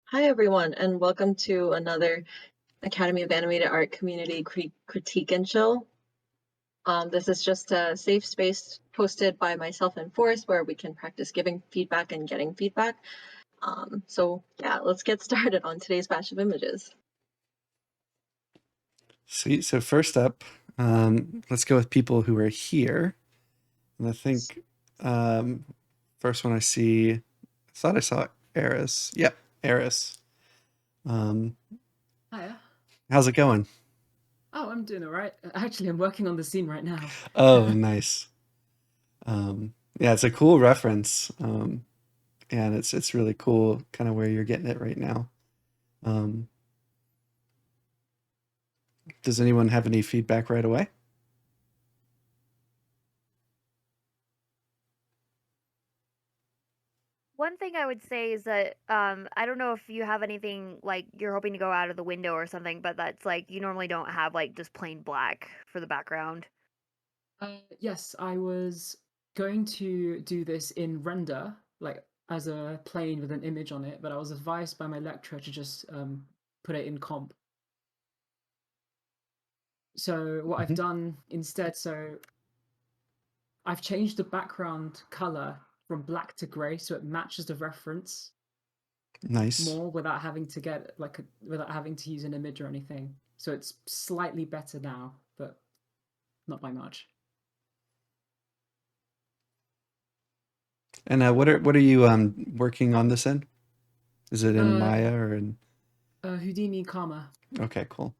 Hi, everyone, and welcome to another Academy of Animated Art Community Critique and Chill. This is just a safe space hosted by myself and Forrest where we can practice giving feedback and getting feedback. So let's get started on today's batch of images. Sweet. So first up, let's go with people who are here. And I think um, first one I thought I saw Eris. Yep, Eris. Um, Hiya. how's it going? Oh, I'm doing all right. Actually, I'm working on the scene right now. Oh, nice. Yeah, it's a cool reference, and it's really cool, kind of where you're getting it right now. Um, does anyone have any feedback right away? One thing I would say is that I don't know if you have anything like you're hoping to go out of the window or something, but that's like you normally don't have like just plain black for the background. Yes, I was going to do this in render, like as a plane with an image on it, but I was advised by my lecturer to just put it in comp. So what I've Mhm. done instead, I've changed the background color from black to gray so it matches the reference Nice. more without having to without having to use an image or anything. So it's slightly better now, but not by much. And what are you working on this in? Is it in Uh, Maya or in? Houdini Karma. Okay, cool.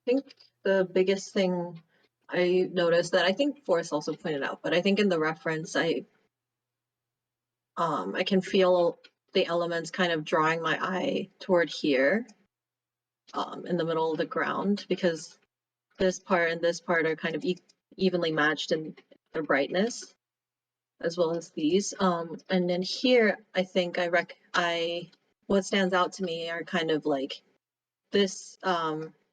I think the biggest thing I noticed that I think Forrest also pointed out, but I think in the reference I can feel the elements kind of drawing my eye toward here, in the middle of the ground because this part and this part are kind of evenly matched in their brightness as well as these. And then here, I think I what stands out to me are kind of like this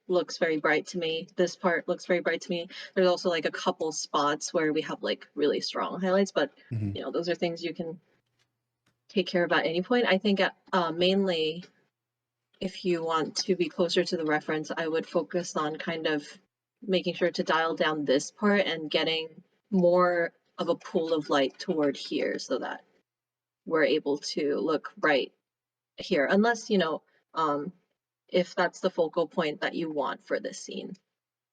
looks very bright to me. This part looks very bright to me. There's also like a couple spots where we have like really strong highlights, but Mhm. those are things you can take care of at any point. I think mainly if you want to be closer to the reference, I would focus on kind of making sure to dial down this part and getting more of a pool of light toward here so that we're able to look right here. Unless, um, if that's the focal point that you want for this scene.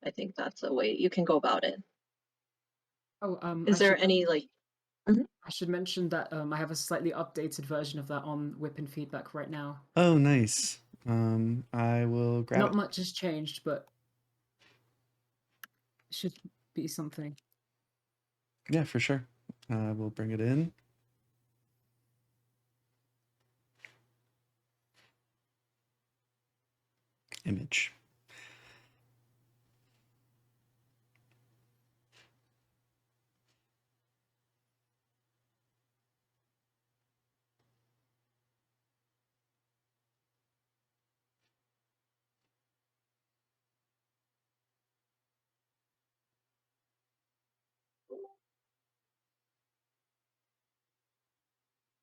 I think that's a way you can go about it. Oh, Is there any like Mhm. I should mention that I have a slightly updated version of that on Whip and Feedback right now. Oh, nice. I will grab Not it. much has changed, but it should be something. Yeah, for sure. We'll bring it in. Image.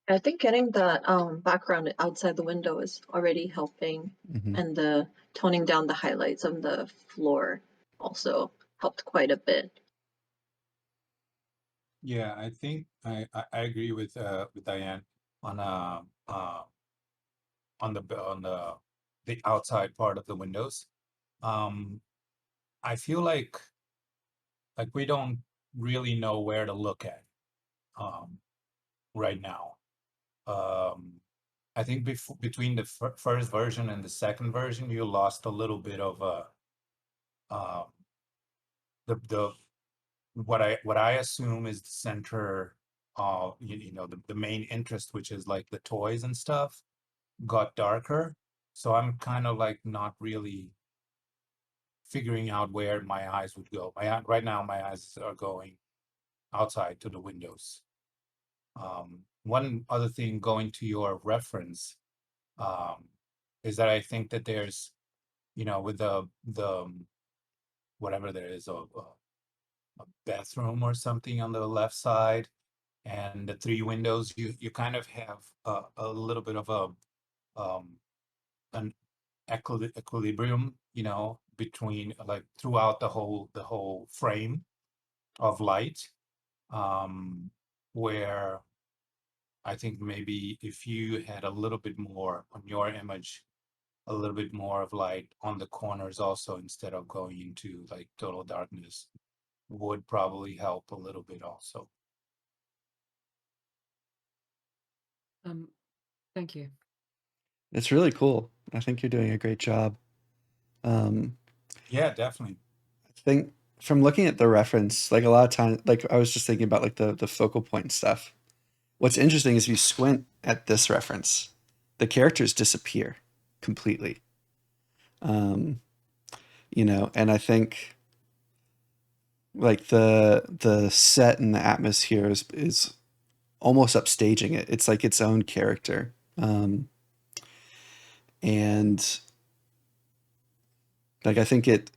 I think getting that background outside the window is already helping, Hmm. and the toning down the highlights on the floor also helped quite a bit. Yeah, I think I agree with Diane on the outside part of the windows. Um, I feel like we don't really know where to look at um right now. Um, I think between the first version and the second version, you lost a little bit of um the what I assume is the center of the main interest, which is like the toys and stuff got darker. So I'm kind of like not really figuring out where my eyes would go. Right now, my eyes are going outside to the windows. One other thing going to your reference um, is that I think that there's, with the whatever there is, a bathroom or something on the left side. and the three windows, you kind of have a little bit of an equilibrium, between, like, throughout the whole frame of light, where I think maybe if you had a little bit more on your image, a little bit more of light on the corners also, instead of going into like total darkness, would probably help a little bit also. Thank you. It's really cool. I think you're doing a great job. Um, Yeah, definitely. I think from looking at the reference, like a lot of times, like I was just thinking about like the focal point stuff. What's interesting is if you squint at this reference, the characters disappear completely. Um, and I think like the set and the atmosphere is almost upstaging it. It's like its own character. And like I think it's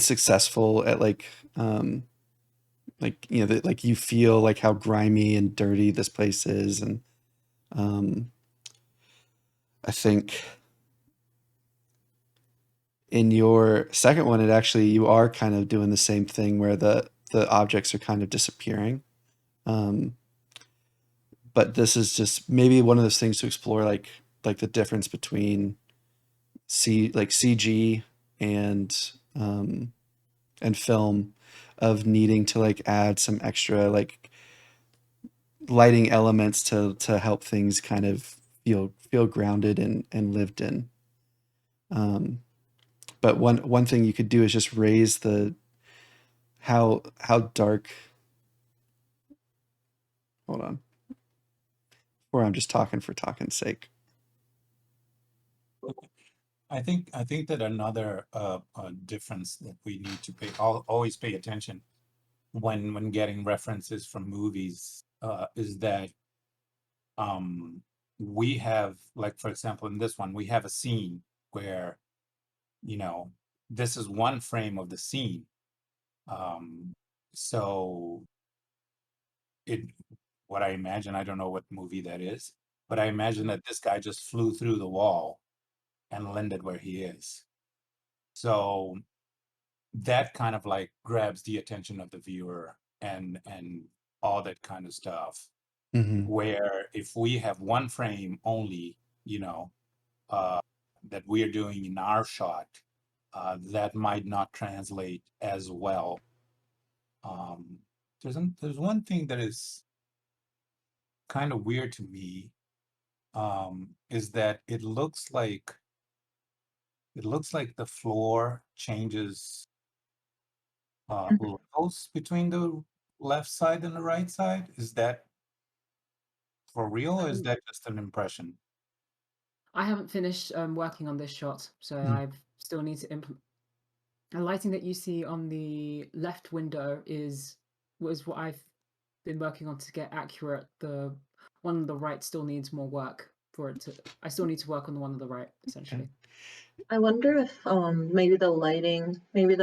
successful at like you feel like how grimy and dirty this place is, and um I think in your second one it actually you are kind of doing the same thing where the objects are kind of disappearing. um but this is just maybe one of those things to explore, like the difference between CG and film, of needing to like add some extra like lighting elements to help things kind of feel grounded and lived in. Um, but one thing you could do is just raise the how dark. Hold on, or I'm just talking for talking's sake. I think that another difference that we need to always pay attention when getting references from movies, is that we have, like, for example, in this one we have a scene where, you know this is one frame of the scene. So it what I imagine, I don't know what movie that is, but I imagine that this guy just flew through the wall and landed where he is. So that kind of like grabs the attention of the viewer, and all that kind of stuff. Hmm. Where if we have one frame only, uh, that we are doing in our shot, that might not translate as well. Um, there's one thing that is kind of weird to me, is that it looks like the floor changes Mhm. levels between the left side and the right side. Is that for real, or is Um, that just an impression? I haven't finished working on this shot, so Mm. I still need to implement. The lighting that you see on the left window was what I've been working on to get accurate. The one on the right still needs more work for it to. I still need to work on the one on the right, essentially. I wonder if maybe the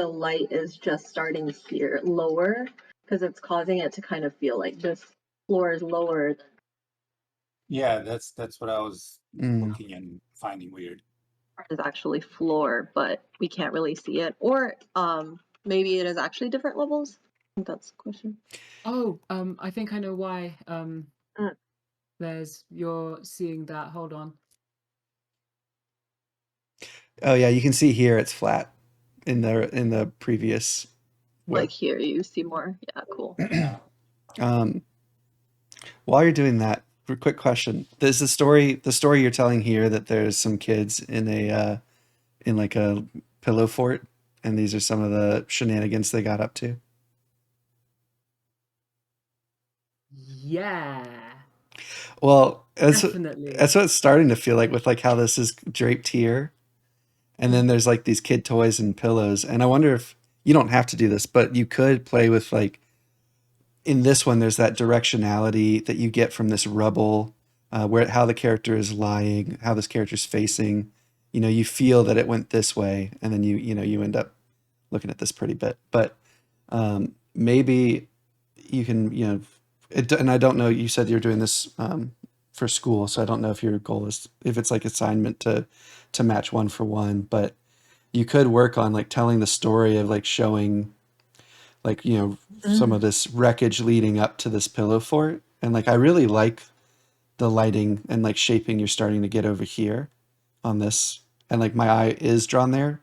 light is just starting here lower because it's causing it to kind of feel like this floor is lower than Yeah, that's what I was Mm. looking and finding weird. is actually floor, but we can't really see it. Or maybe it is actually different levels. I think that's the question. Oh, I think I know why. Mm. You're seeing that. Hold on. Oh yeah, you can see here it's flat in the previous Like with. here, you see more. Yeah, cool. um, While you're doing that, quick question: Is the story you're telling here that there's some kids in like a pillow fort, and these are some of the shenanigans they got up to? Yeah, Well, definitely. that's what it's starting to feel like with like how this is draped here, and then there's like these kid toys and pillows, and I wonder if you don't have to do this, but you could play with like in this one there's that directionality that you get from this rubble, where how the character is lying, how this character's facing. You feel that it went this way, and then you end up looking at this pretty bit. But maybe you can and I don't know, you said you're doing this for school, so I don't know if your goal is, if it's like assignment to match one for one, but you could work on like telling the story of like showing like, you know, some of this wreckage leading up to this pillow fort. And like, I really like the lighting and like shaping you're starting to get over here on this. And like my eye is drawn there.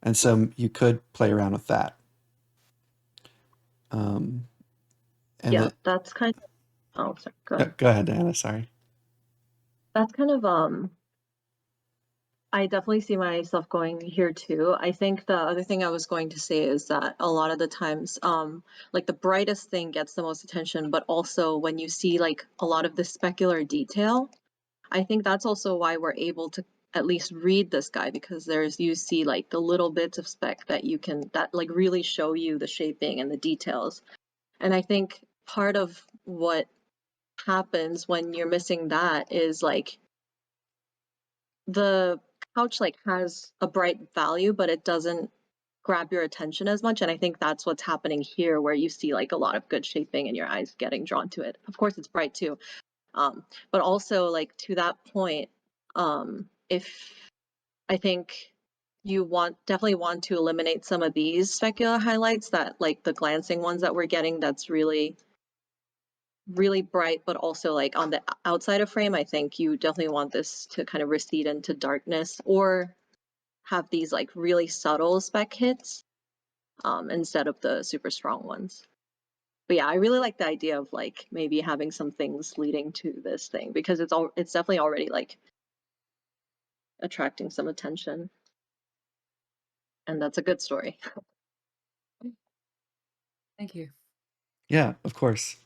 And so you could play around with that. And Yeah, that's kind of, oh, sorry, go ahead. go ahead, Anna, sorry. That's kind of, I definitely see myself going here too. I think the other thing I was going to say is that a lot of the times, like the brightest thing gets the most attention, but also when you see like a lot of the specular detail, I think that's also why we're able to at least read this guy, because you see like the little bits of spec that like really show you the shaping and the details. And I think part of what happens when you're missing that is like the couch like has a bright value, but it doesn't grab your attention as much. And I think that's what's happening here, where you see like a lot of good shaping and your eyes getting drawn to it. Of course, it's bright too. But also like to that point, if I think you definitely want to eliminate some of these specular highlights, that like the glancing ones that we're getting, that's really really bright, but also like on the outside of frame. I think you definitely want this to kind of recede into darkness, or have these like really subtle spec hits instead of the super strong ones. But yeah, I really like the idea of like maybe having some things leading to this thing, because it's definitely already like attracting some attention, and that's a good story. Thank you. Yeah, of course.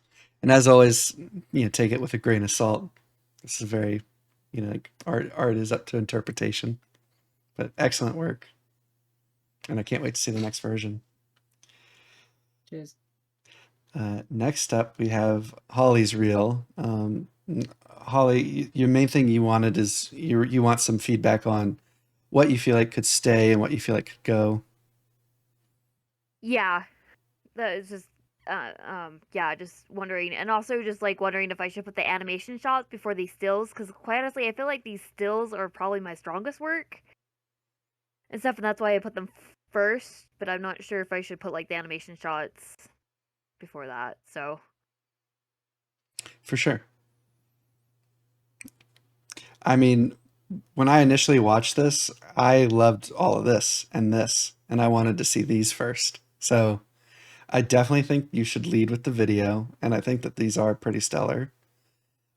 And as always, you know, take it with a grain of salt. This is very, you know, like art is up to interpretation. But excellent work. And I can't wait to see the next version. Cheers. Next up, we have Holly's reel. Holly, your main thing you wanted is you want some feedback on what you feel like could stay and what you feel like could go. Yeah, that is just yeah, just wondering, and also just like wondering if I should put the animation shots before these stills, because quite honestly, I feel like these stills are probably my strongest work and stuff, and that's why I put them first. But I'm not sure if I should put like the animation shots before that. So For sure. I mean, when I initially watched this, I loved all of this, and I wanted to see these first. So I definitely think you should lead with the video, and I think that these are pretty stellar.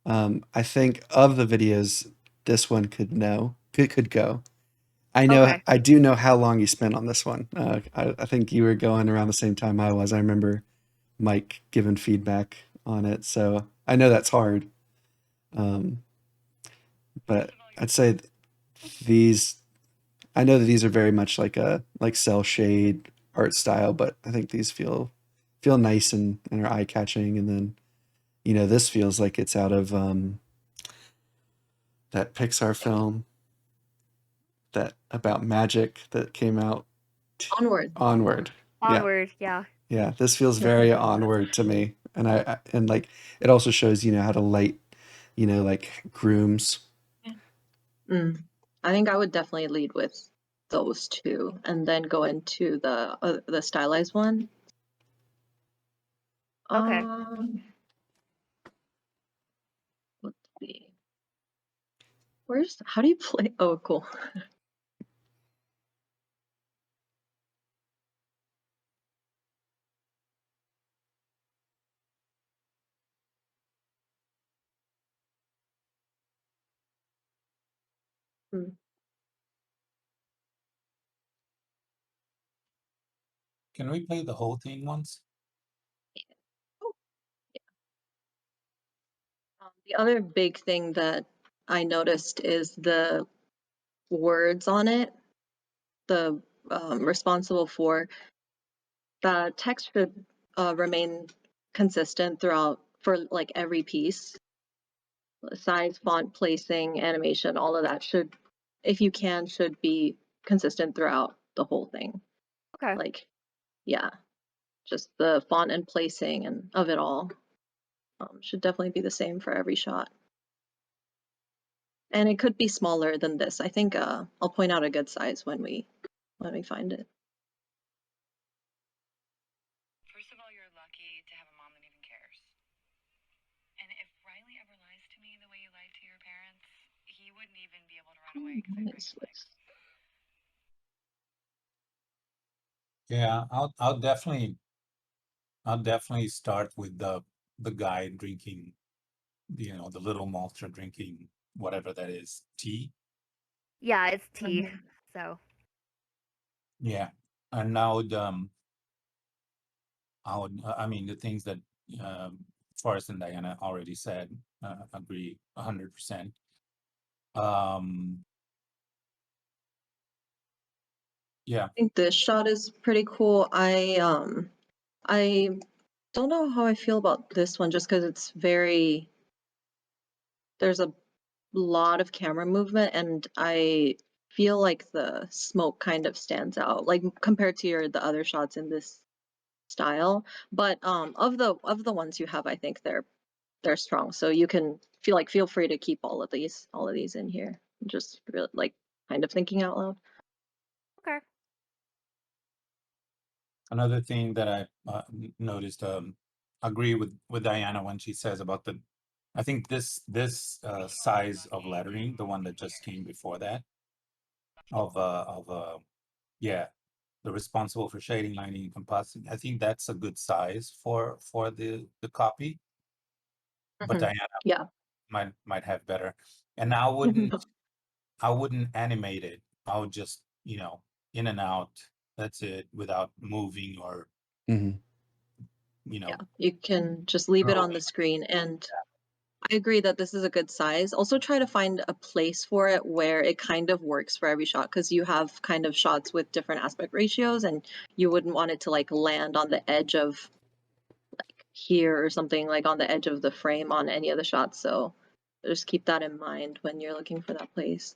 I think of the videos, this one could go. okay, I do know how long you spent on this one. I think you were going around the same time I was. I remember Mike giving feedback on it, so I know that's hard. Um, but I'd say these. I know that these are very much like a like cell shade art style, but I think these feel nice and are eye catching. And then you know this feels like it's out of that Pixar film that about magic that came out. Onward. Onward. Yeah. onward, yeah. Yeah, this feels very onward to me, and and like it also shows you know how to light, you know, like grooms. I think I would definitely lead with those two, and then go into the stylized one. Okay. Let's see. How do you play? Oh, cool. Hmm. Can we play the whole thing once? Oh, yeah. The other big thing that I noticed is the words on it. The responsible for the text should remain consistent throughout for like every piece. Size, font, placing, animation, all of that should, if you can, should be consistent throughout the whole thing. Okay. Like, yeah, just the font and placing and of it all. Should definitely be the same for every shot. And it could be smaller than this. I think I'll point out a good size when we find it. First of all, you're lucky to have a mom that even cares. And if Riley ever lies to me the way you lied to your parents, he wouldn't even be able to run away because I break his legs. Yeah, I'll definitely start with the guy drinking, the little malter drinking whatever that is, tea. Yeah, it's tea. Mhm. So Yeah, and I mean, the things that Forrest and Diana already said, agree 100%. Yeah, I think this shot is pretty cool. I don't know how I feel about this one just because it's there's a lot of camera movement and I feel like the smoke kind of stands out, like compared to the other shots in this style. But of the ones you have, I think they're strong. So you can feel free to keep all of these in here. Just really like kind of thinking out loud. okay. another thing that I noticed, agree with Diana when she says about I think this size of lettering, the one that just came before that, yeah, the responsible for shading, lining, and compositing. I think that's a good size for the copy, but Mhm. Diana Yeah. might have better. And I wouldn't animate it. I would just, in and out. That's it, without moving or, Mhm. Yeah, you can just leave it on the screen. And I agree that this is a good size. Also try to find a place for it where it kind of works for every shot because you have kind of shots with different aspect ratios and you wouldn't want it to like land on the edge of like here or something, like on the edge of the frame on any of the shots. So just keep that in mind when you're looking for that place.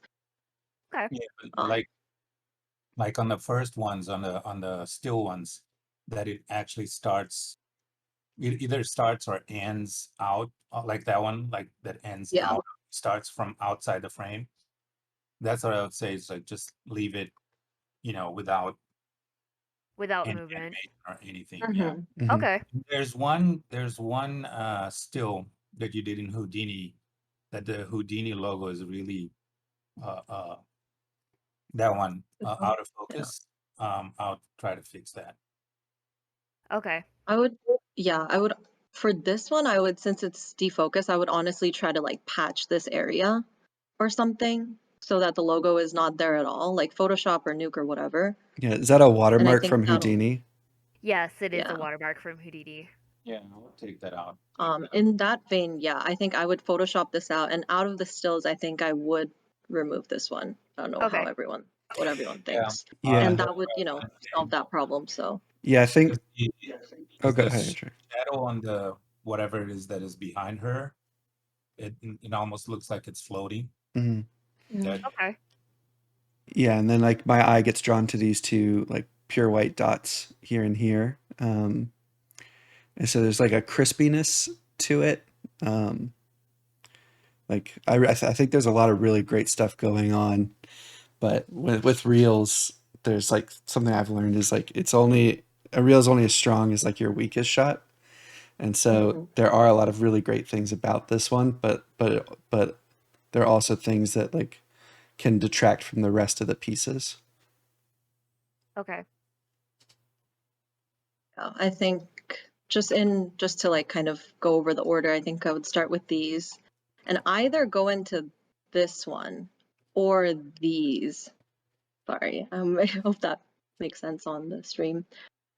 Okay. yeah, Um, like on the first ones, on the still ones, that it actually starts. It either starts or ends out, like that one, like that ends Yeah. out, starts from outside the frame. That's what I would say, is like just leave it, without Without any movement. animation or anything. Yeah. Mhm. Mhm. Okay. There's one still that you did in Houdini, that the Houdini logo is really uh that one out of Yeah. focus. I'll try to fix that. Okay. I would, yeah, I would, for this one, I would, since it's defocus, I would honestly try to like patch this area or something so that the logo is not there at all, like Photoshop or Nuke or whatever. Yeah, is that a And I watermark think from that'll, Houdini? Yes, it is yeah. a watermark from Houdini. Yeah, I'll take that out. In that vein, yeah, I think I would Photoshop this out, and out of the stills, I think I would remove this one. I don't know Okay. what everyone Yeah. thinks, Yeah. and that would, solve that problem. So, Yeah, I think. Oh, Because go the ahead, Andrew. shadow on the whatever it is that is behind her, it almost looks like it's floating. Mhm. That Okay. Yeah, and then like my eye gets drawn to these two like pure white dots here and here. And so there's like a crispiness to it. Um, like I think there's a lot of really great stuff going on, but with reels, there's like something I've learned is like a reel is only as strong as like your weakest shot. And so Mhm. there are a lot of really great things about this one, but there are also things that like can detract from the rest of the pieces. Okay. I think just to like kind of go over the order, I think I would start with these and either go into this one or these. Sorry, I hope that makes sense on the stream.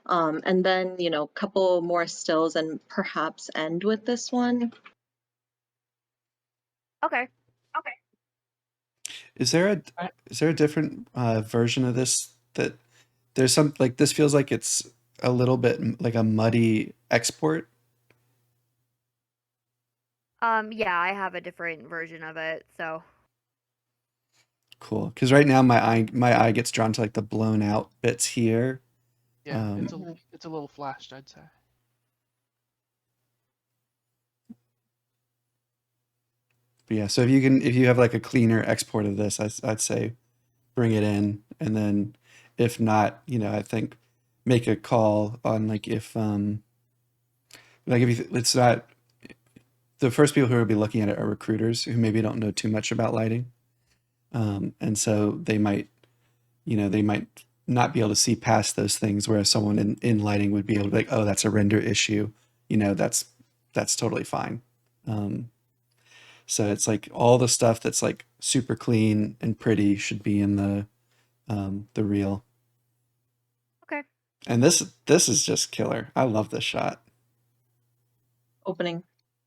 And then, couple more stills and perhaps end with this one. Okay. Is there a different version of this that there's some like this feels like it's a little bit like a muddy export? Yeah, I have a different version of it, so Cool, because right now my eye gets drawn to like the blown out bits here. Yeah, Um, it's a little flashed, I'd say. But yeah, so if you have like a cleaner export of this, I'd say bring it in, and then if not, I think make a call on like if if it's not the first people who will be looking at it are recruiters who maybe don't know too much about lighting, and so they might not be able to see past those things, whereas someone in lighting would be able to be like, oh, that's a render issue, that's totally fine. So it's like all the stuff that's like super clean and pretty should be in the reel. Okay. And this is just killer. I love this shot. Opening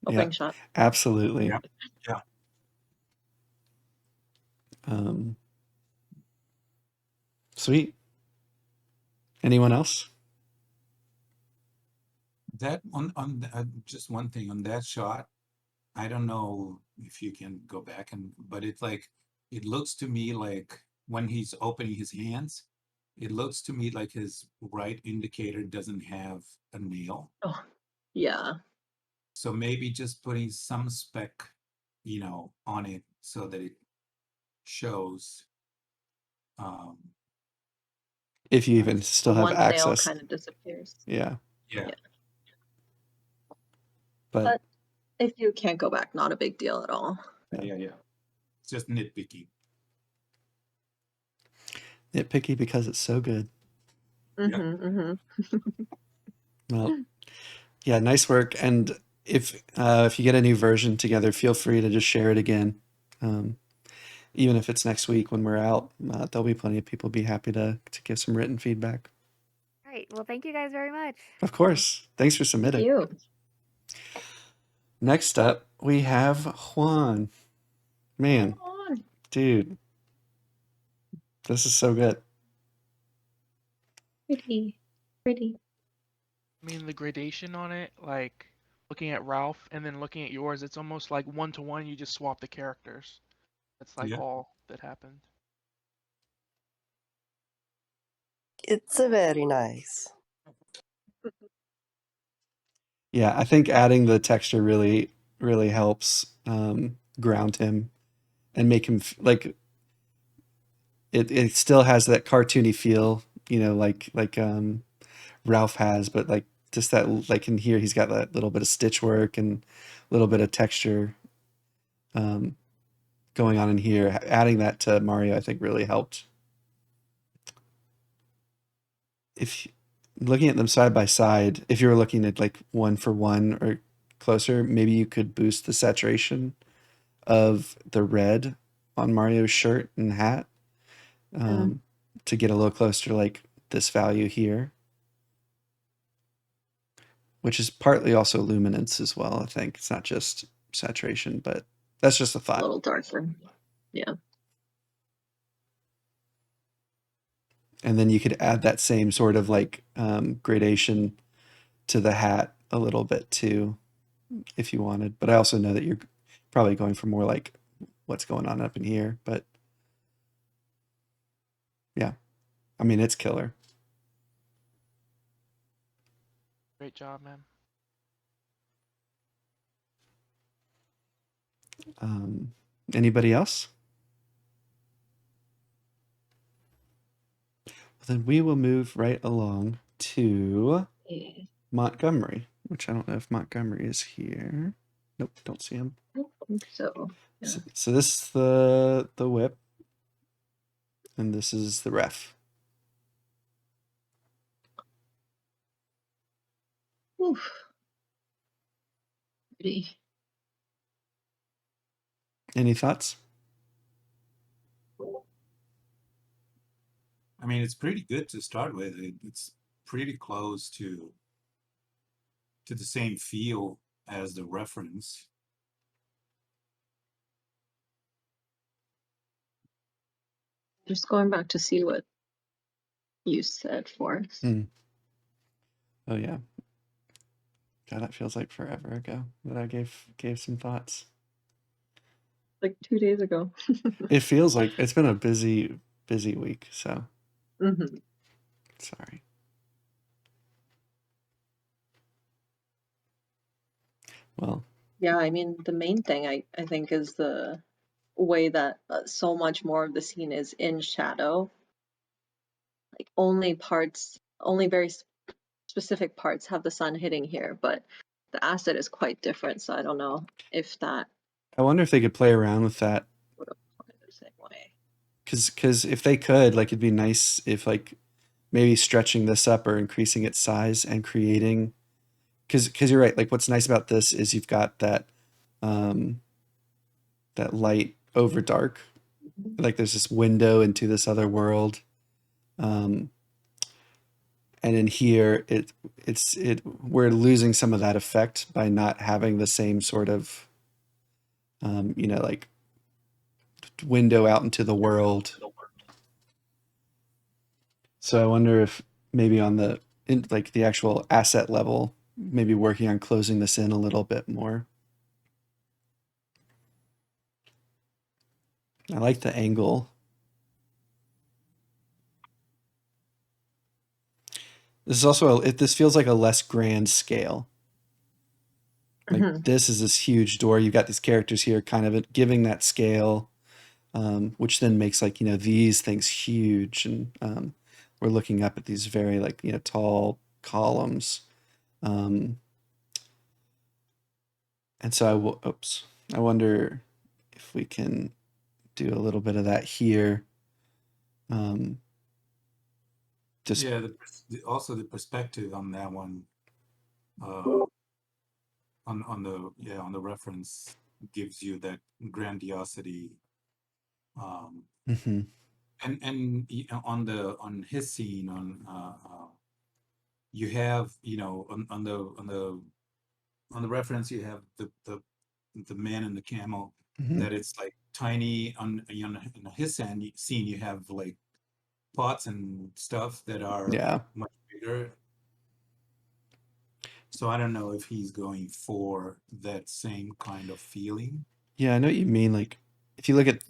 Yeah, shot. absolutely. Yeah. Yeah. Sweet. Anyone else? That just one thing on that shot. I don't know if you can go back but it's like, it looks to me like when he's opening his hands, it looks to me like his right indicator doesn't have a nail. Oh, yeah. So maybe just putting some spec, on it so that it shows. If you even still The have one nail access. kind of disappears. Yeah. Yeah. Yeah. But If you can't go back, not a big deal at all. Yeah. It's just nitpicky. nitpicky because it's so good. Well, yeah, nice work. And if you get a new version together, feel free to just share it again. Even if it's next week when we're out, there'll be plenty of people be happy to give some written feedback. All right. Well, thank you guys very much. Of course. Thanks for Thank submitting. you. Next up, we have Juan. Man, Come on. dude, this is so good. Pretty. I mean, the gradation on it, like looking at Ralph and then looking at yours, it's almost like 1-to-1. You just swap the characters. That's like Yeah. all that happened. It's very nice. Yeah, I think adding the texture really, really helps ground him and make him like it still has that cartoony feel, like Ralph has, but like just that, like in here, he's got that little bit of stitch work and a little bit of texture going on in here. Adding that to Mario, I think, really helped. If looking at them side by side, if you were looking at like one for one or closer, maybe you could boost the saturation of the red on Mario's shirt and hat to get a little closer to like this value here, which is partly also luminance as well. I think it's not just saturation, but that's just a A thought. little darker. Yeah. And then you could add that same sort of like gradation to the hat a little bit too, if you wanted. But I also know that you're probably going for more like what's going on up in here. But yeah, I mean, it's killer. Great job, man. Anybody else? Then we will move right along to Montgomery, which I don't know if Montgomery is here. Nope, don't see him. I don't think so. Yeah. So this is the whip, and this is the ref. Oof. Pretty. Any thoughts? I mean, it's pretty good to start with. It's pretty close to the same feel as the reference. Just going back to see what you said, Forrest. Oh yeah. God, that feels like forever ago that I gave some thoughts. Like 2 days ago. It feels like it's been a busy week, so sorry. Well, Yeah, I mean, the main thing I think is the way that so much more of the scene is in shadow. Like only very specific parts have the sun hitting here, but the asset is quite different. So I don't know if that I wonder if they could play around with that. would apply the same way. Because if they could, like, it'd be nice if, like, maybe stretching this up or increasing its size and creating, because you're right, like, what's nice about this is you've got um that light over dark, like there's this window into this other world, um and in here we're losing some of that effect by not having the same sort of like window out into the world. So I wonder if maybe on like the actual asset level, maybe working on closing this in a little bit more. I like the angle. This is also this feels like a less grand scale. Like Mhm. this is this huge door. You've got these characters here, kind of giving that scale, which then makes, like, these things huge, and we're looking up at these very, like, tall columns. Um, and so I wonder if we can do a little bit of that here. Just Yeah, also the perspective on that one, uh, on the reference gives you that grandiosity, mhm. and on his scene you have, on the reference you have the man and the camel, Mhm. that it's like tiny. In his scene you have like pots and stuff that are Yeah. much bigger. So I don't know if he's going for that same kind of feeling. Yeah, I know what you mean. Like, if you look at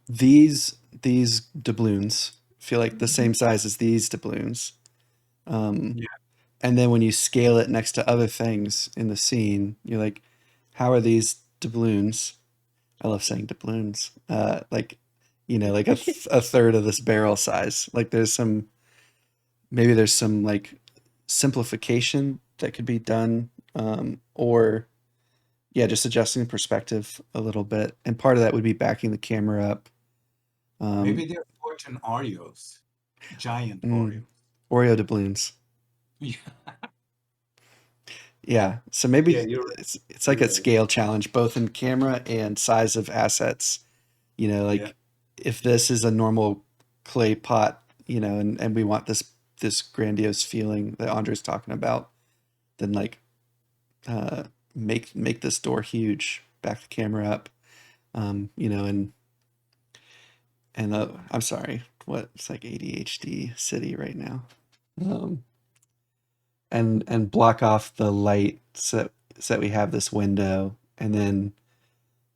these doubloons, feel like the same size as these doubloons. Yeah. And then when you scale it next to other things in the scene, you're like, how are these doubloons? I love saying doubloons. Like, like a third of this barrel size. Like, maybe there's some, like, simplification that could be done, or yeah, just adjusting perspective a little bit. And part of that would be backing the camera up. Maybe they're fortune Oreos, giant Mm, Oreos. Oreo doubloons. Yeah, Yeah. So yeah, maybe you're right. it's like You're a right. scale challenge, both in camera and size of assets. Yeah. Like, if this is a normal clay pot, and we want this grandiose feeling that Andre's talking about, then, like, uh, make this door huge, back the camera up, and I'm sorry, what, it's like ADHD city right now, um, and block off the light so that we have this window, and then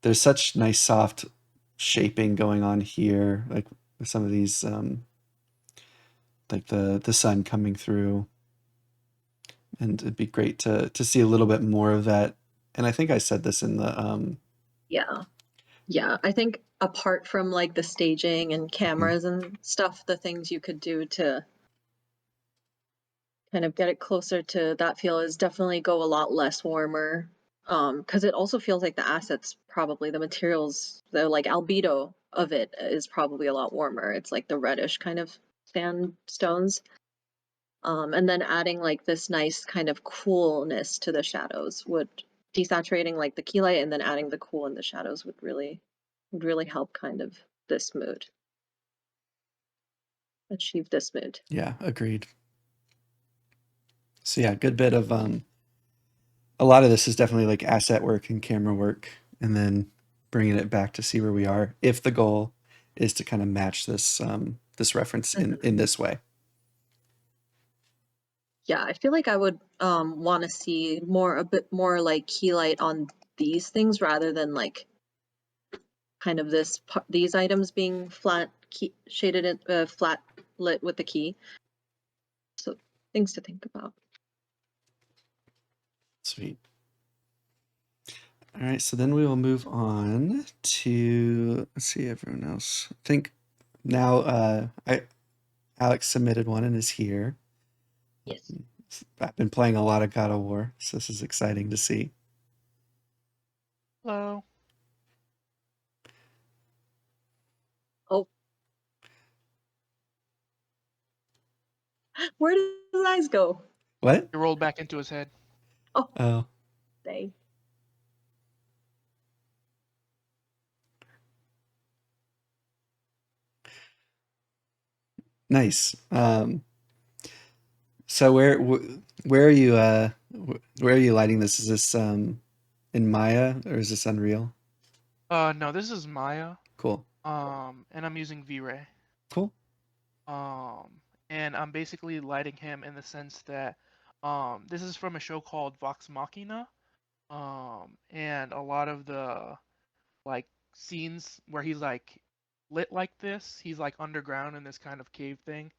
there's such nice soft shaping going on here, like with some of these, like the sun coming through, and it'd be great to see a little bit more of that. And I think I said this in the Yeah. Yeah, I think apart from like the staging and cameras and stuff, the things you could do to kind of get it closer to that feel is definitely go a lot less warmer. Because it also feels like the assets, probably the materials, the like albedo of it is probably a lot warmer. It's like the reddish kind of sandstones. And then adding like this nice kind of coolness to the shadows would desaturating like the key light and then adding the cool in the shadows would really help kind of this mood, achieve this mood. yeah, agreed. So yeah, good bit of a lot of this is definitely like asset work and camera work, and then bringing it back to see where we are, if the goal is to kind of match this reference in this way. Yeah, I feel like I would want to see a bit more like key light on these things rather than like kind of these items being flat shaded in flat lit with the key. So things to think about. Sweet. All right, so then we will move on to, let's see, everyone else. I think now Alex submitted one and is here. Yes. I've been playing a lot of God of War, so this is exciting to see. Hello. Oh. Where did his eyes go? What? It rolled back into his head. Oh, Oh, dang. nice. So where are you where are you lighting this? Is this in Maya or is this Unreal? No, this is Maya. Cool. And I'm using V-Ray. Cool. And I'm basically lighting him in the sense that this is from a show called Vox Machina. And a lot of the like scenes where he's like lit like this, he's like underground in this kind of cave thing.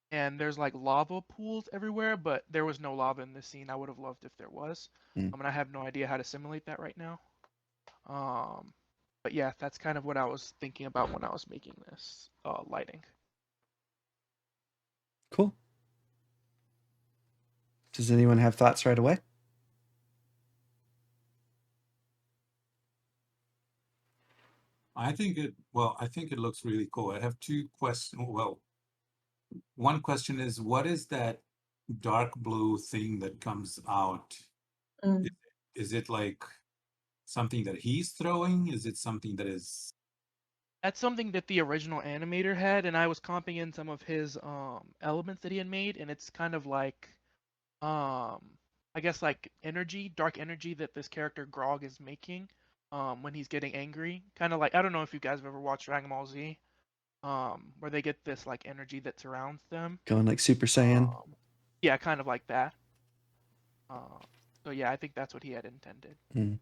And there's like lava pools everywhere, but there was no lava in this scene. I would have loved if there was. Mm. And I have no idea how to simulate that right now. But yeah, that's kind of what I was thinking about when I was making this lighting. Cool. Does anyone have thoughts right away? I think it looks really cool. I have two questions. Well, one question is, what is that dark blue thing that comes out? Mm. Is it like something that he's throwing? Is it something that is? That's something that the original animator had, and I was comping in some of his elements that he had made, and it's kind of like I guess like energy, dark energy that this character Grog is making when he's getting angry. Kind of like, I don't know if you guys have ever watched Dragon Ball Z, where they get this like energy that surrounds them. Going like Super Saiyan? Yeah, kind of like that. So yeah, I think that's what he had intended. Mm.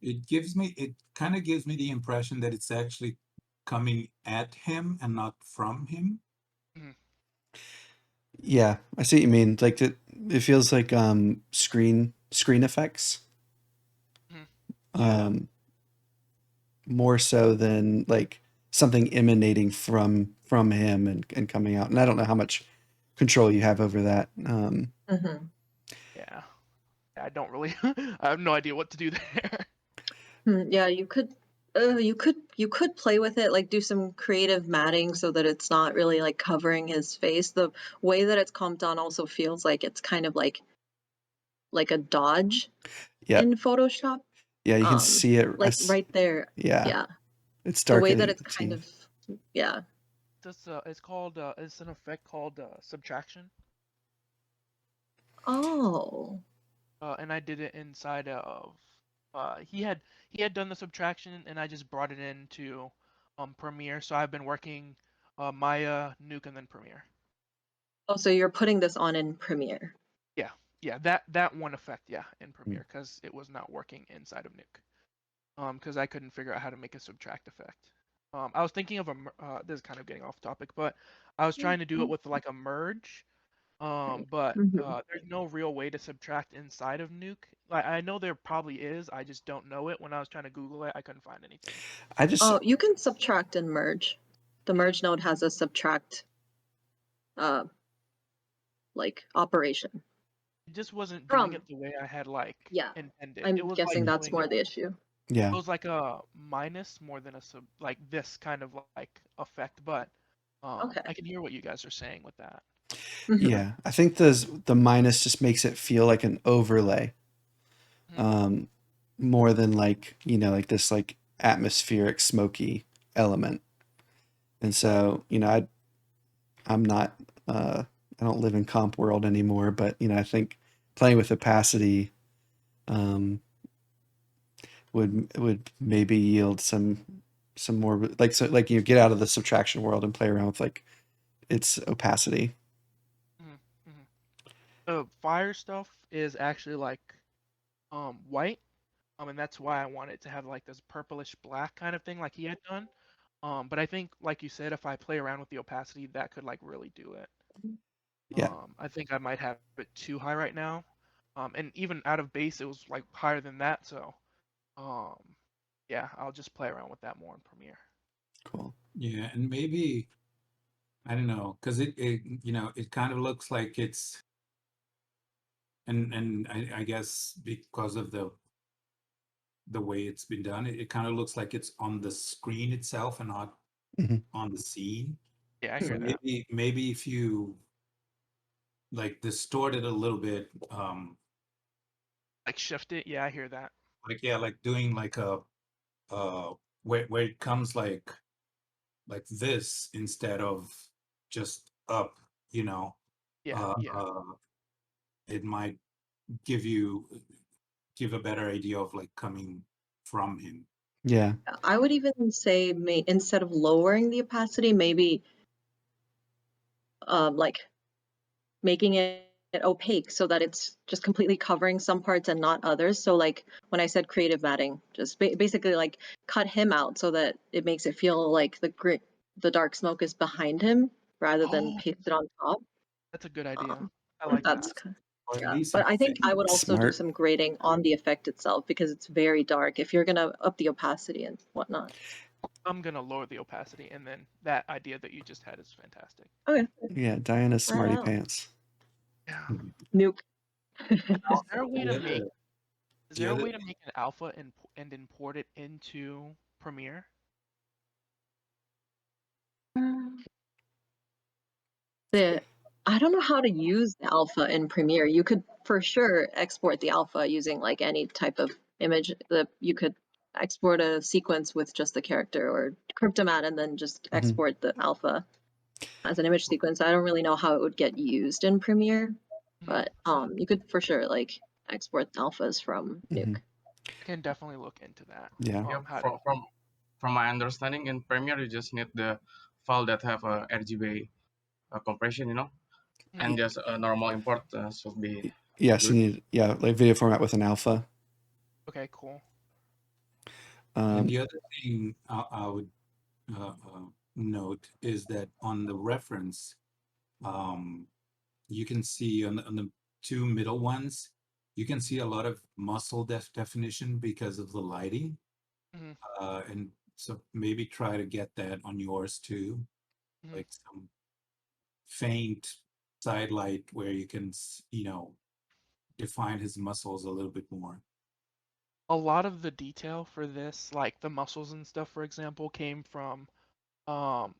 It kind of gives me the impression that it's actually coming at him and not from him. Yeah, I see what you mean. Like it feels like screen effects. Yeah. More so than like something emanating from him and coming out. And I don't know how much control you have over that. Mm-hmm. Yeah, I don't really. I have no idea what to do there. Yeah, you could play with it, like do some creative matting so that it's not really like covering his face. The way that it's comped on also feels like it's kind of like a dodge Yeah, in Photoshop. yeah, you can see it. Like right there. Yeah, Yeah. it's The way darkening that at it's the kind teeth. of yeah. It's called it's an effect called subtraction. Oh. And I did it inside of he had done the subtraction and I just brought it into Premiere. So I've been working Maya, Nuke, and then Premiere. Oh, so you're putting this on in Premiere. Yeah, that one effect, yeah, in Premiere because it was not working inside of Nuke. Because I couldn't figure out how to make a subtract effect. I was thinking of this is kind of getting off topic, but I was trying to do it with like a merge. But Mhm. there's no real way to subtract inside of Nuke. Like I know there probably is, I just don't know it. When I was trying to Google it, I couldn't find anything. I just Oh, you can subtract and merge. The merge node has a subtract like operation. It just wasn't doing From it the way I had like Yeah. intended. I'm It was like guessing that's doing more the issue. yeah. it was like a minus more than a like this kind of like effect, but Okay. I can hear what you guys are saying with that. Mhm. Yeah, I think the minus just makes it feel like an overlay, more than like like this like atmospheric smoky element. And so I'm not I don't live in comp world anymore, but I think playing with opacity would maybe yield some more like so like you get out of the subtraction world and play around with like its opacity. The fire stuff is actually like white, and that's why I wanted to have like this purplish black kind of thing like he had done. But I think like you said, if I play around with the opacity, that could like really do it. Yeah. I think I might have it too high right now. And even out of base, it was like higher than that. So, yeah, I'll just play around with that more in Premiere. Cool. Yeah, and maybe I don't know, because it it kind of looks like it's and I guess because of the way it's been done, it kind of looks like it's on the screen itself and not Mhm. on the scene. Yeah, I So hear that. maybe if you like distort it a little bit, Like shift it. Yeah, I hear that. like yeah, like doing like a where it comes like this instead of just up, you know, Yeah, uh, yeah. uh, it might give a better idea of like coming from him. Yeah. I would even say instead of lowering the opacity, maybe like making it opaque so that it's just completely covering some parts and not others. So like when I said creative matting, just basically like cut him out so that it makes it feel like the dark smoke is behind him rather than Oh, pasted on top. that's a good idea. Um, I like that. that's Or at yeah, least but it I think I would fits. also do Smart. some grading on the effect itself because it's very dark if you're gonna up the opacity and whatnot. I'm gonna lower the opacity, and then that idea that you just had is fantastic. Okay, Yeah. Diana's try it smarty out. pants. Yeah. Nuke. Is there a way The to make? other, Is the there a other way to make an alpha and import it into Premiere? I don't know how to use the alpha in Premiere. You could for sure export the alpha using like any type of image that you could export a sequence with just the character or cryptomat and then just Mhm. export the alpha as an image sequence. I don't really know how it would get used in Premiere, but you could for sure like export alphas from Nuke. Mhm. I can definitely look into that. Yeah. Yeah, How to? from my understanding, in Premiere you just need the file that have a RGB compression, and just a normal import should be Yes, you good. need like video format with an alpha. Okay, cool. and the other thing I would note is that on the reference, you can see on the two middle ones, you can see a lot of muscle definition because of the lighting. hmm And so maybe try to get that on yours too, hmm like some faint side light where you can, define his muscles a little bit more. A lot of the detail for this, like the muscles and stuff, for example, came from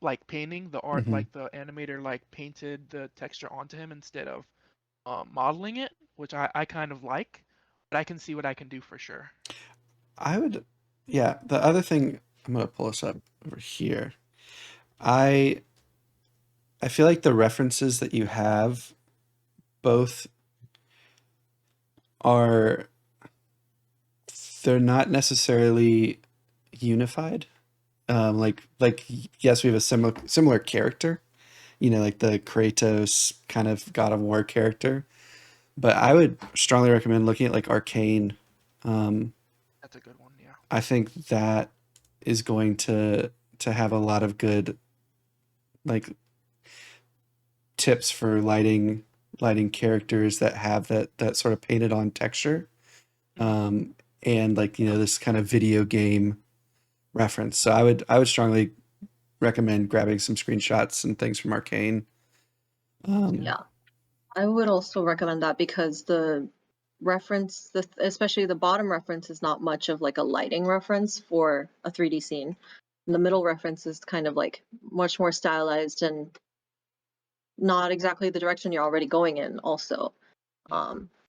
like painting the art, Mhm. like the animator like painted the texture onto him instead of modeling it, which I kind of like, but I can see what I can do for sure. I would. Yeah. The other thing, I'm gonna pull this up over here. I feel like the references that you have both are they're not necessarily unified. Like yes, we have a similar character, like the Kratos kind of God of War character. But I would strongly recommend looking at like Arcane. That's a good one, yeah. I think that is going to have a lot of good like tips for lighting characters that have that sort of painted on texture. Um, and like this kind of video game reference. So I would strongly recommend grabbing some screenshots and things from Arcane. Yeah, I would also recommend that because the reference, especially the bottom reference, is not much of like a lighting reference for a 3D scene. And the middle reference is kind of like much more stylized and not exactly the direction you're already going in also.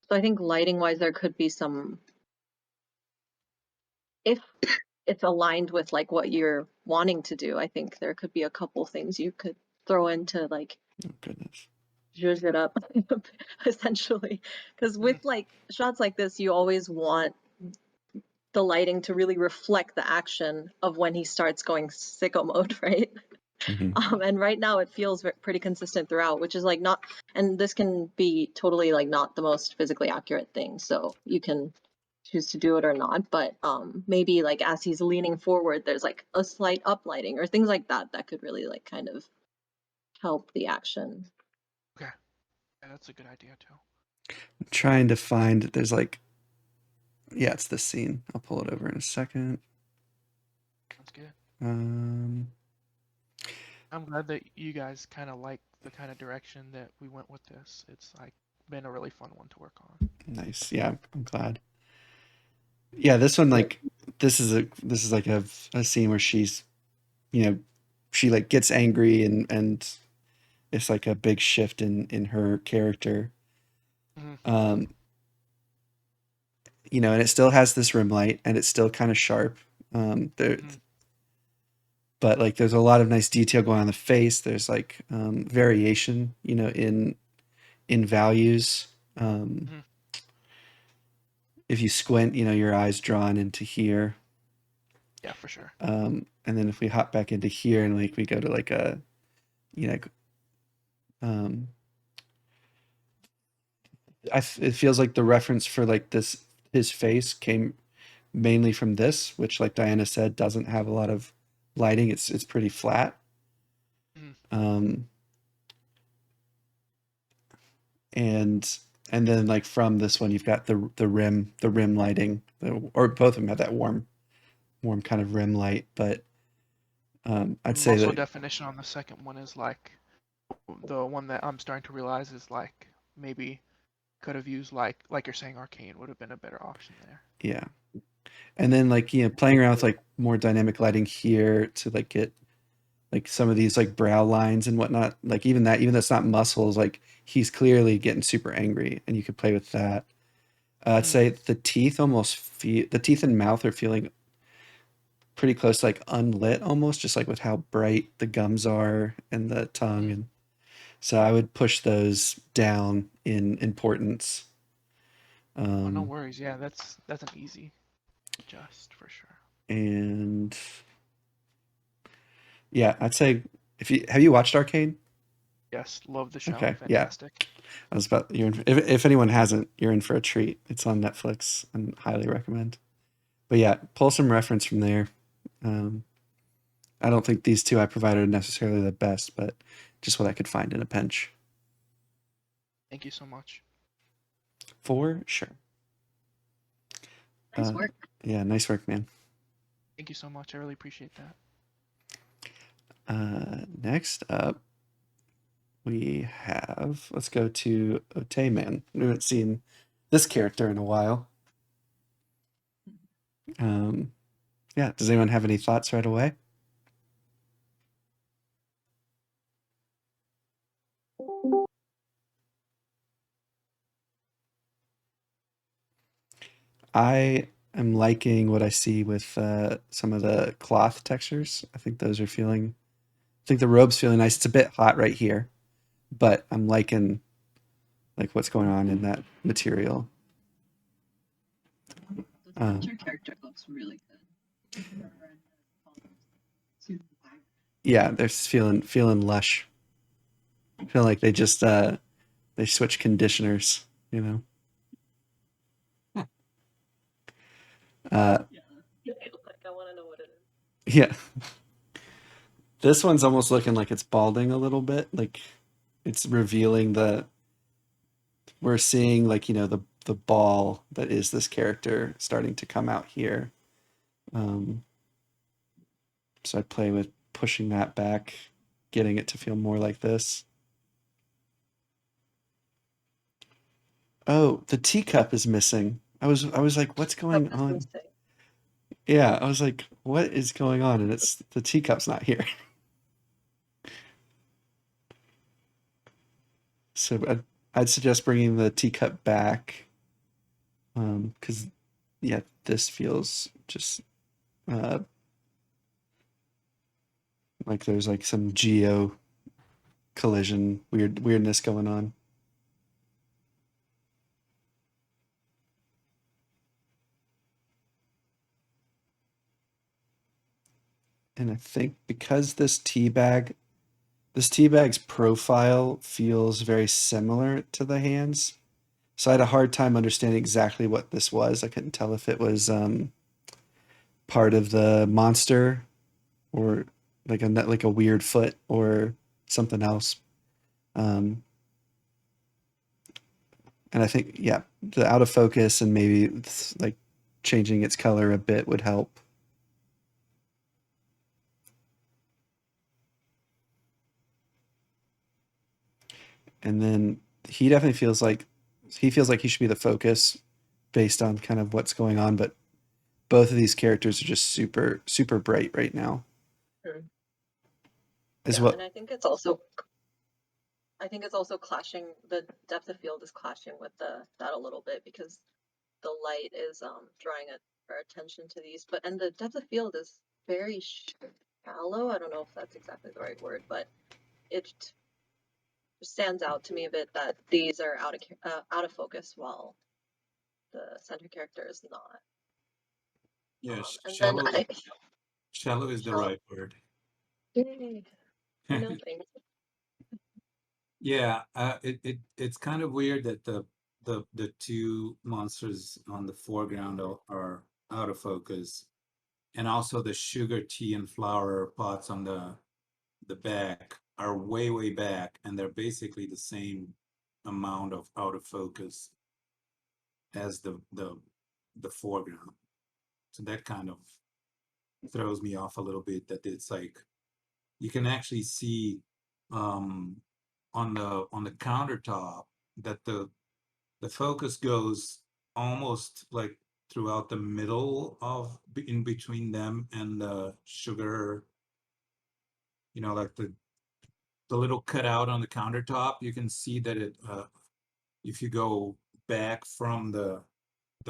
So I think lighting wise there could be some, if it's aligned with like what you're wanting to do, I think there could be a couple things you could throw into like Oh goodness. zhuzh it up essentially. Because with like shots like this, you always want the lighting to really reflect the action of when he starts going sicko mode, right? Mhm. And right now it feels pretty consistent throughout, which is like not, and this can be totally like not the most physically accurate thing. So you can choose to do it or not. But maybe like as he's leaning forward, there's like a slight uplighting or things like that that could really like kind of help the action. Okay. Yeah, that's a good idea too. I'm trying to find, there's like, yeah, it's this scene. I'll pull it over in a second. That's good. Um, I'm glad that you guys kind of like the kind of direction that we went with this. It's like been a really fun one to work on. nice. Yeah, I'm glad. Yeah, this one, like, this is like a scene where she's, you know, she like gets angry and it's like a big shift in her character. Mhm. You know, and it still has this rim light and it's still kind of sharp. There, Mhm. but like there's a lot of nice detail going on the face. There's like variation, you know, in values. Mhm. If you squint, you know, your eyes drawn into here. Yeah, for sure. And then if we hop back into here and like we go to like a, you know, it feels like the reference for like this his face came mainly from this, which like Diana said doesn't have a lot of lighting. It's pretty flat. Mhm. And then like from this one you've got the rim lighting, or both of them have that warm kind of rim light, but I'd say Muscle that definition on the second one is like the one that I'm starting to realize is like maybe could have used like you're saying arcane would have been a better option there. yeah. And then like, you know, playing around with like more dynamic lighting here to like get like some of these like brow lines and whatnot, like even though it's not muscles, like he's clearly getting super angry and you could play with that. I'd say the teeth the teeth and mouth are feeling pretty close to like unlit almost, just like with how bright the gums are and the tongue. And so I would push those down in importance. Oh, no worries. Yeah, that's an easy adjust for sure. And yeah, I'd say have you watched Arcane? Yes, love the show. Okay, yeah. Fantastic. I was about if anyone hasn't, you're in for a treat. It's on Netflix and highly recommend. But yeah, pull some reference from there. I don't think these two I provided are necessarily the best, but just what I could find in a pinch. Thank you so much. For sure. Nice work. Yeah, nice work, man. Thank you so much. I really appreciate that. Next up, we have, let's go to Oteman. We haven't seen this character in a while. Yeah, does anyone have any thoughts right away? I am liking what I see with some of the cloth textures. I think those are feeling, I think the robe's feeling nice. It's a bit hot right here, but I'm liking like what's going on in that material. The center character looks really good. Yeah, they're feeling lush. I feel like they just they switch conditioners, you know. Yeah. Like I want to know what it is. Yeah. This one's almost looking like it's balding a little bit, like it's revealing we're seeing like, you know, the ball that is this character starting to come out here. So I play with pushing that back, getting it to feel more like this. Oh, the teacup is missing. I was like, what's going on? Yeah, I was like, what is going on? And it's the teacup's not here. So I'd suggest bringing the teacup back, because yeah, this feels just like there's like some geo collision weirdness going on. And I think because this teabag's profile feels very similar to the hands, so I had a hard time understanding exactly what this was. I couldn't tell if it was part of the monster or like a weird foot or something else. And I think, yeah, the out of focus and maybe like changing its color a bit would help. And then he definitely feels like he should be the focus based on kind of what's going on, but both of these characters are just super super bright right now. As Yeah, well. and I think it's also clashing. The depth of field is clashing with that a little bit because the light is drawing our attention to these, and the depth of field is very shallow. I don't know if that's exactly the right word, but it stands out to me a bit that these are out of focus while the center character is not. Yeah, And shallow. then Shallow is the right word. Yay, I know things. Yeah, it's kind of weird that the two monsters on the foreground are out of focus, and also the sugar, tea, and flower pots on the back are way back, and they're basically the same amount of out of focus as the foreground. So that kind of throws me off a little bit, that it's like you can actually see on the countertop that the focus goes almost like throughout the middle of in between them and the sugar, like the little cutout on the countertop. You can see that it if you go back from the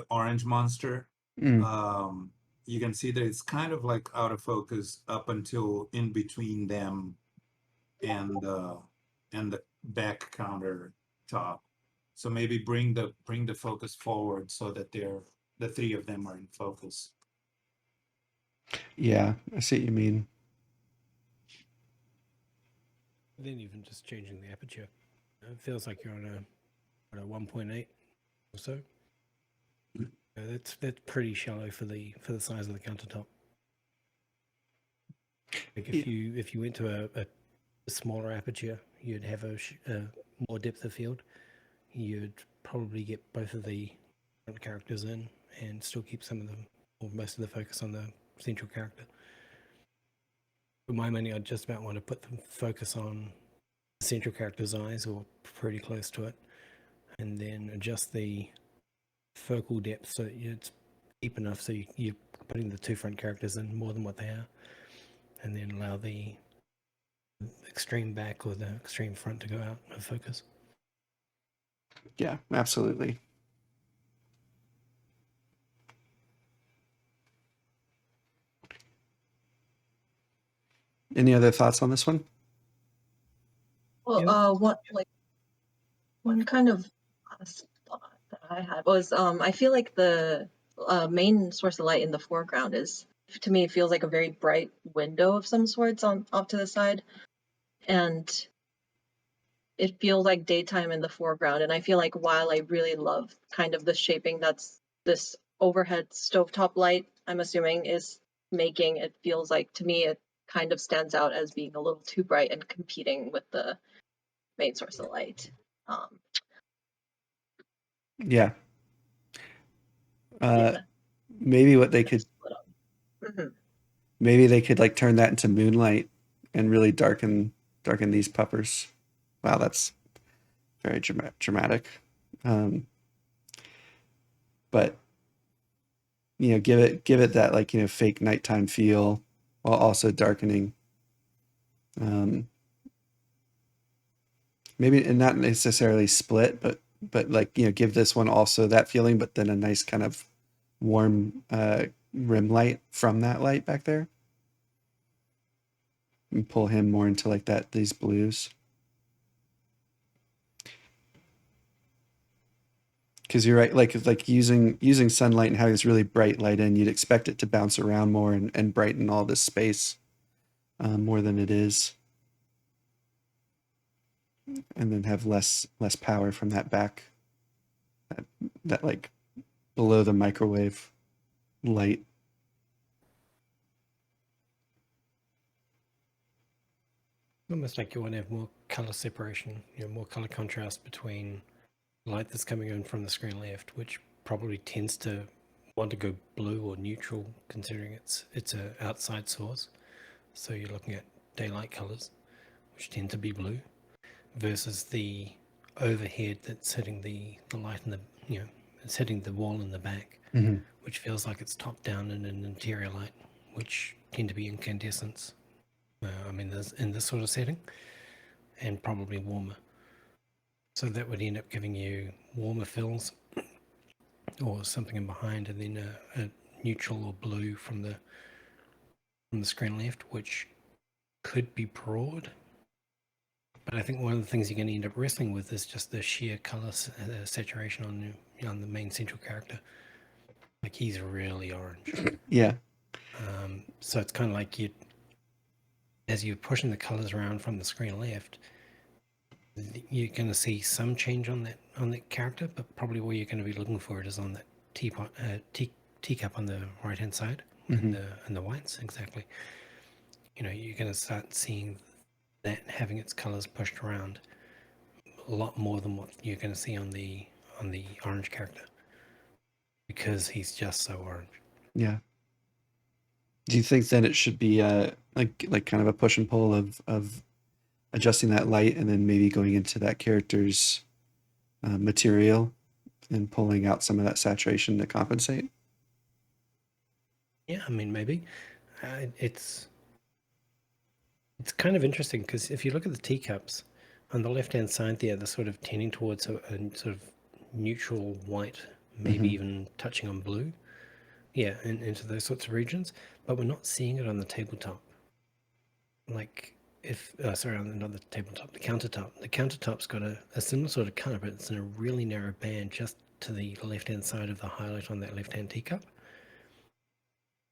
orange monster, you can see that it's kind of like out of focus up until in between them and the back countertop. So maybe bring the focus forward so that the three of them are in focus. Yeah, I see what you mean. Then even just changing the aperture, it feels like you're on a 1.8 or so. That's pretty shallow for the size of the countertop. Like if you went to a smaller aperture, you'd have a more depth of field. You'd probably get both of the front characters in and still keep some of them or most of the focus on the central character. For my money, I'd just about want to put the focus on the central character's eyes or pretty close to it, and then adjust the focal depth so it's deep enough so you're putting the two front characters in more than what they are, and then allow the extreme back or the extreme front to go out of focus. Yeah, absolutely. Any other thoughts on this one? Well, one kind of last thought that I had was I feel like the main source of light in the foreground to me, it feels like a very bright window of some sorts off to the side, and it feels like daytime in the foreground. And I feel like while I really love kind of the shaping that's this overhead stovetop light, I'm assuming is making, it feels like to me it kind of stands out as being a little too bright and competing with the main source of light. Yeah. Yeah. Maybe what they could Mhm. maybe they could like turn that into moonlight and really darken these puppers. Wow, that's very dramatic. But give it that like fake nighttime feel while also darkening. Maybe and not necessarily split, but like give this one also that feeling, but then a nice kind of warm rim light from that light back there, and pull him more into like these blues. Because you're right, like using sunlight and having this really bright light in, you'd expect it to bounce around more and brighten all this space more than it is, and then have less power from that back, that like below the microwave light. Almost like you want to have more color separation, more color contrast between light that's coming in from the screen left, which probably tends to want to go blue or neutral, considering it's a outside source. So you're looking at daylight colors, which tend to be blue, versus the overhead that's hitting the light in the, it's hitting the wall in the back, Mhm. which feels like it's top down in an interior light, which tend to be incandescents. In this sort of setting, and probably warmer. So that would end up giving you warmer fills or something in behind, and then a neutral or blue from the screen left, which could be broad. But I think one of the things you're going to end up wrestling with is just the sheer color saturation on the main central character. Like, he's really orange. Yeah. So it's kind of like as you're pushing the colors around from the screen left, you're going to see some change on that character, but probably where you're going to be looking for it is on that teacup on the right hand side, in the whites. Exactly. You're going to start seeing that having its colors pushed around a lot more than what you're going to see on the orange character, because he's just so orange. Yeah. Do you think that it should be like kind of a push and pull of adjusting that light and then maybe going into that character's material and pulling out some of that saturation to compensate? Yeah, maybe. It's kind of interesting, because if you look at the teacups on the left hand side there, they're sort of tending towards a sort of neutral white, maybe even touching on blue. Yeah, into those sorts of regions, but we're not seeing it on the tabletop. Like, not the tabletop, the countertop. The countertop's got a similar sort of color, but it's in a really narrow band just to the left-hand side of the highlight on that left-hand teacup.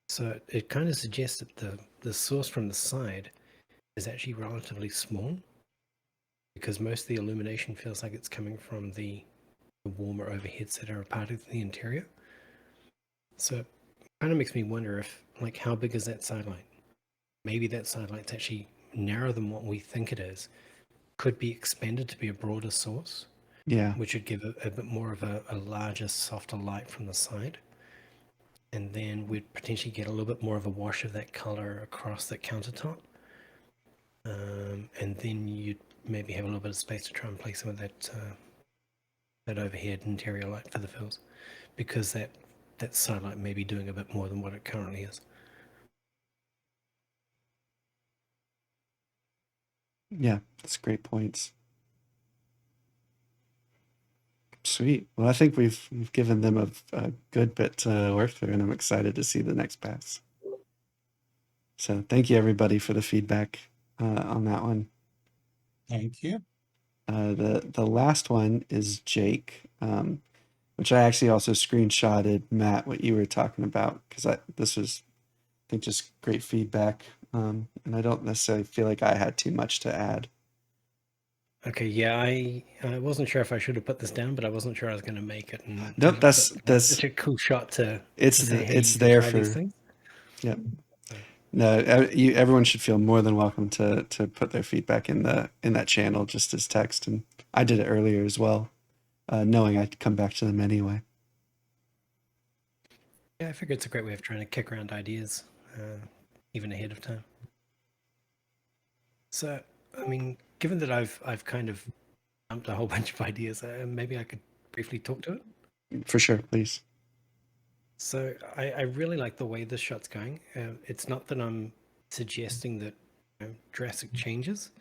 So it kind of suggests that the source from the side is actually relatively small, because most of the illumination feels like it's coming from the warmer overheads that are a part of the interior. So it kind of makes me wonder if, like, how big is that sidelight? Maybe that sidelight's actually narrower than what we think it is. Could be expanded to be a broader source. Yeah. Which would give a bit more of a larger, softer light from the side. And then we'd potentially get a little bit more of a wash of that color across that countertop. And then you'd maybe have a little bit of space to try and place some of that overhead interior light for the fills, because that side light may be doing a bit more than what it currently is. Yeah, that's great points. Sweet. Well, I think we've given them a good bit to work through, and I'm excited to see the next pass. So thank you everybody for the feedback on that one. Thank you. The last one is Jake, which I actually also screenshotted, Matt, what you were talking about, because this was, I think, just great feedback, and I don't necessarily feel like I had too much to add. Okay, yeah, I wasn't sure if I should have put this down, but I wasn't sure I was going to make it. And Nope, that's such a cool shot to it's say, hey, it's you can there try for. these things. Yep. No, everyone should feel more than welcome to put their feedback in that channel just as text, and I did it earlier as well, knowing I'd come back to them anyway. Yeah, I figure it's a great way of trying to kick around ideas, even ahead of time. So, given that I've kind of dumped a whole bunch of ideas, maybe I could briefly talk to it. For sure, please. So I really like the way this shot's going. It's not that I'm suggesting that drastic changes.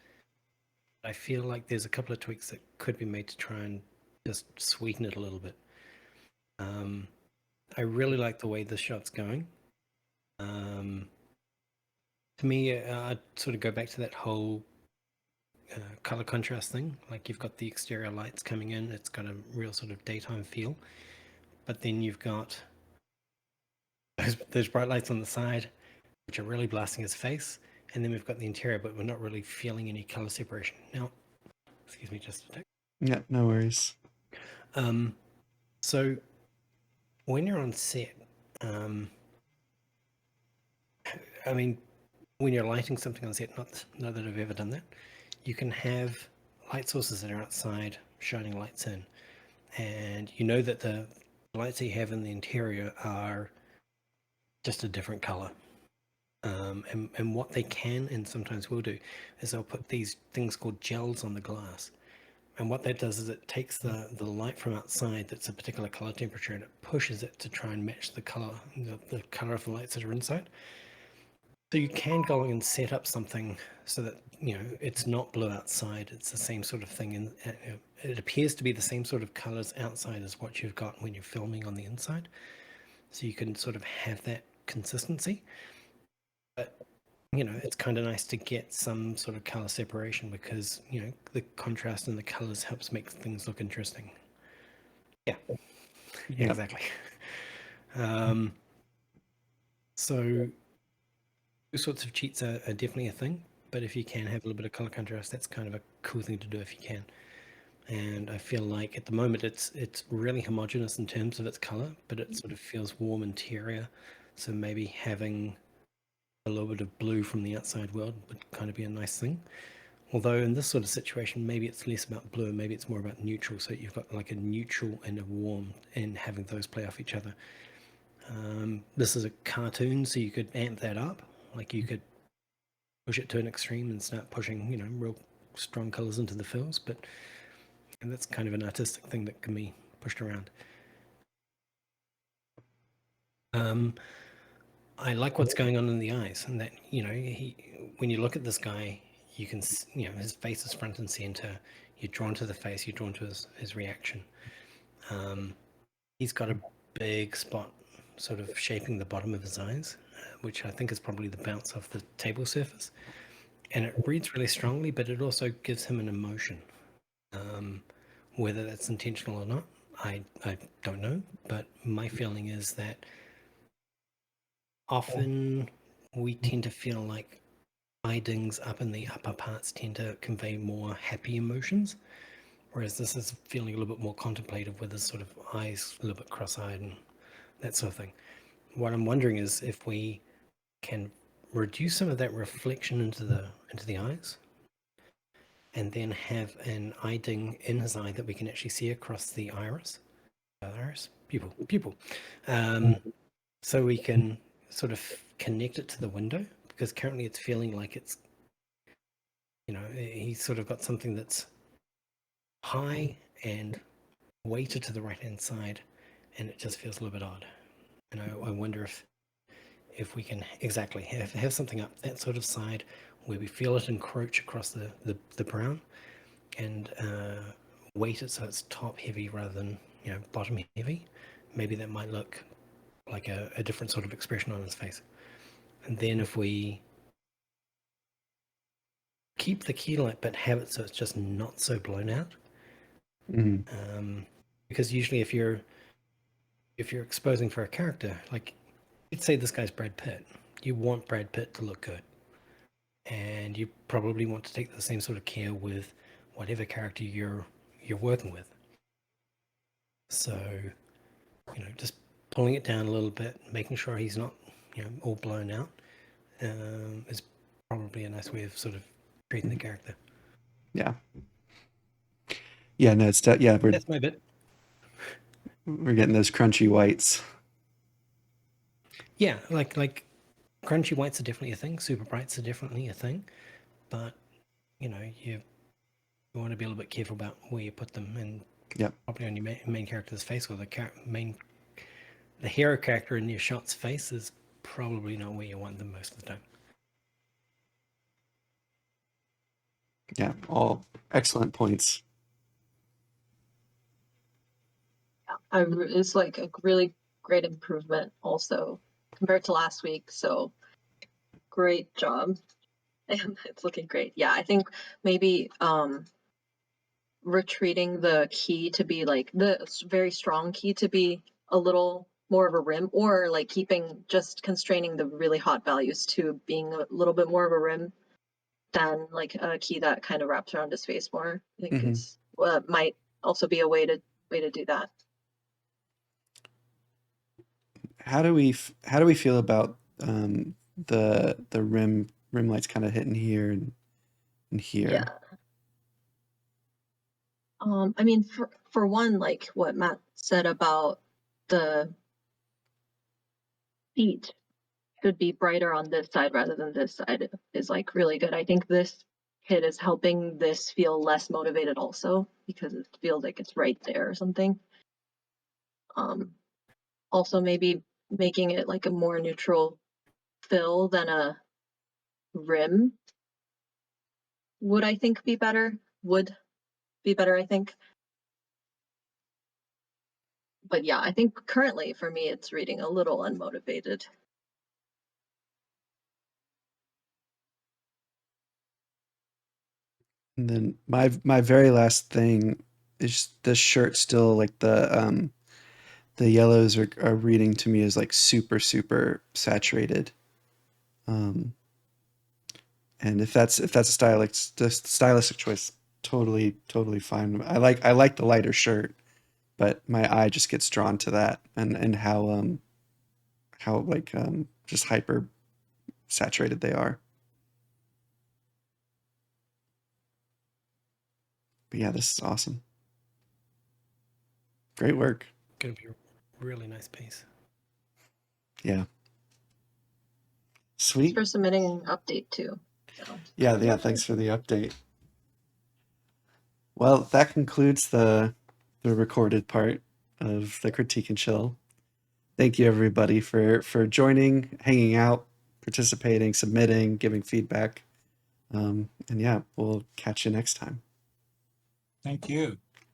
I feel like there's a couple of tweaks that could be made to try and just sweeten it a little bit. I really like the way this shot's going. To me, I'd sort of go back to that whole color contrast thing. Like, you've got the exterior lights coming in, it's got a real sort of daytime feel, but then you've got those bright lights on the side, which are really blasting his face, and then we've got the interior, but we're not really feeling any color separation. Now, excuse me just a sec. Yeah, no worries. So when you're on set, when you're lighting something on set, not that I've ever done that, you can have light sources that are outside shining lights in, and you know that the lights that you have in the interior are just a different color. And what they can and sometimes will do is they'll put these things called gels on the glass. And what that does is it takes the light from outside that's a particular color temperature and it pushes it to try and match the color of the lights that are inside. So you can go and set up something so that, you know, it's not blue outside. It's the same sort of thing. And it appears to be the same sort of colors outside as what you've got when you're filming on the inside. So you can sort of have that consistency. But, you know, it's kind of nice to get some sort of color separation because, you know, the contrast in the colors helps make things look interesting. Yeah, Yeah. exactly. So those sorts of cheats are definitely a thing, but if you can have a little bit of color contrast, that's kind of a cool thing to do if you can. And I feel like at the moment it's really homogeneous in terms of its color, but it sort of feels warm interior. So maybe having a little bit of blue from the outside world would kind of be a nice thing. Although in this sort of situation, maybe it's less about blue, maybe it's more about neutral. So you've got like a neutral and a warm, and having those play off each other. This is a cartoon, so you could amp that up. Like you could push it to an extreme and start pushing, you know, real strong colors into the fills. But and that's kind of an artistic thing that can be pushed around. I like what's going on in the eyes, and that, you know, when you look at this guy, you can, you know, his face is front and center. You're drawn to the face. You're drawn to his reaction. He's got a big spot sort of shaping the bottom of his eyes, which I think is probably the bounce off the table surface. And it reads really strongly, but it also gives him an emotion. Whether that's intentional or not, I don't know. But my feeling is that often we tend to feel like eye dings up in the upper parts tend to convey more happy emotions, whereas this is feeling a little bit more contemplative with his sort of eyes a little bit cross-eyed and that sort of thing. What I'm wondering is if we can reduce some of that reflection into the eyes and then have an eye ding in his eye that we can actually see across the pupil. So we can sort of connect it to the window, because currently it's feeling like it's, you know, he's sort of got something that's high and weighted to the right hand side, and it just feels a little bit odd. And I wonder if we can exactly have something up that sort of side where we feel it encroach across the brown and weight it so it's top heavy rather than, you know, bottom heavy. Maybe that might look like a different sort of expression on his face. And then if we keep the key light but have it so it's just not so blown out, because usually if you're exposing for a character, like let's say this guy's Brad Pitt, you want Brad Pitt to look good, and you probably want to take the same sort of care with whatever character you're working with. So, you know, just pulling it down a little bit, making sure he's not, you know, all blown out, is probably a nice way of sort of treating the character. Yeah. Yeah, no, That's my bit. we're getting those crunchy whites. Yeah, like crunchy whites are definitely a thing. Super brights are definitely a thing, but you know, you want to be a little bit careful about where you put them, and probably on your main character's face, or the hero character in your shot's face is probably not where you want them most of the time. Yeah, all excellent points. It's like a really great improvement also compared to last week. So great job. And it's looking great. Yeah, I think maybe retreating the key to be like the very strong key to be a little more of a rim, or like constraining the really hot values to being a little bit more of a rim than like a key that kind of wraps around his face more. I think it's might also be a way to do that. How do we feel about the rim lights kind of hitting here and here? Yeah. I mean, for one, like what Matt said about the feet should be brighter on this side rather than this side is like really good. I think this kit is helping this feel less motivated also because it feels like it's right there or something. Also maybe making it like a more neutral fill than a rim would I think be better. Would be better, I think. But yeah, I think currently for me it's reading a little unmotivated. And then my very last thing is the shirt still like the yellows are reading to me as like super saturated. And if that's a stylistic choice, totally fine. I like the lighter shirt, but my eye just gets drawn to that and how like just hyper saturated they are. But yeah, this is awesome. Great work. Gonna be a really nice piece. Yeah. Thanks Sweet. for submitting an update too. So. Yeah, thanks for the update. Well, that concludes the recorded part of the Critique and Chill. Thank you everybody for joining, hanging out, participating, submitting, giving feedback. And yeah, we'll catch you next time. Thank you.